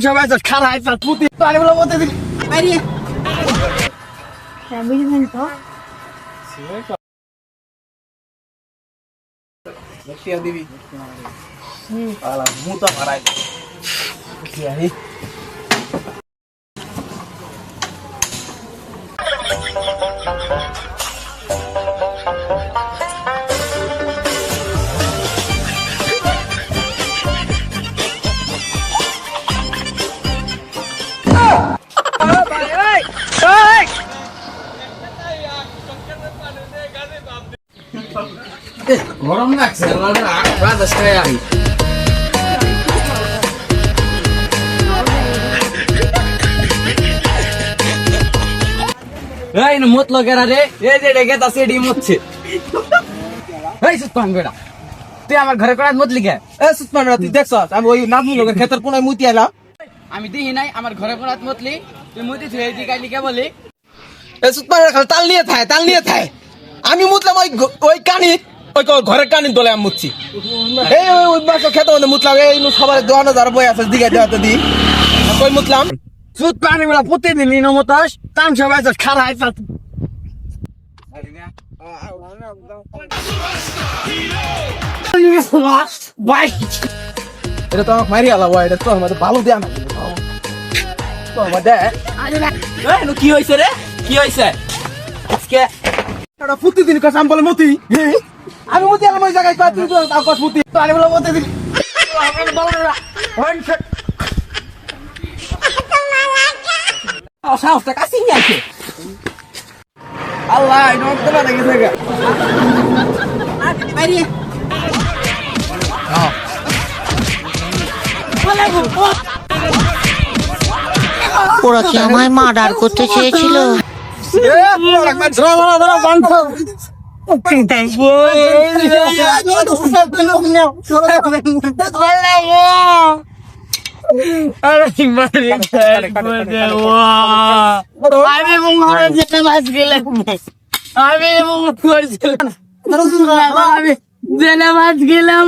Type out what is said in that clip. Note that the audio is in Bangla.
সবাই তো খারাপ পুতি পানি বলে বলতে দিবি বাইরে বুঝলেন তো দিবি মুতা মারাই গরম লাগছে বাতাস খাই আমি এই না মত লগেরা রে এই যে ডেকে তাসে ডি মতছে এই সুতপান বেটা তুই আমার ঘরে করাত মত লিখে এ সুতপান বেটা তুই দেখছস আমি ওই নামু লগের ক্ষেতের কোনায় মুতি আইলাম আমি দেখি নাই আমার ঘরে করাত মতলি তুই মুতি তুই এইদিকে আইলি কে বলি এ সুতপান বেটা তাল নিয়ে থায় আমি মুতলাম ওই কানি ওই ঘরের কানি দলে আমি মুতছি এই ওই মাছ খেতে মধ্যে মুতলাম এই সবার দোয়ানো যারা বই আছে দিকে দেওয়াতে দি কই মুতলাম সুত পানি বেলা প্রতিদিন নমতাস তাম সবাই তো খারাপ এটা তো আমাকে মারি আলাবো এটা তো আমাদের ভালো দেয়া না তো আমাদের কি হয়েছে রে কি হয়েছে আজকে এটা প্রতিদিন কাছে আমি বলে মতি আমি মতি আলাম ওই জায়গায় আকাশ মতি পানি বলে মতি দিন সাহসটা কাছে নিয়ে আসে আল্লাহ নষ্ট না দেখে থেকে ওরা কি আমায় মার্ডার করতে চেয়েছিল? আমি জেলে মাছ গেলাম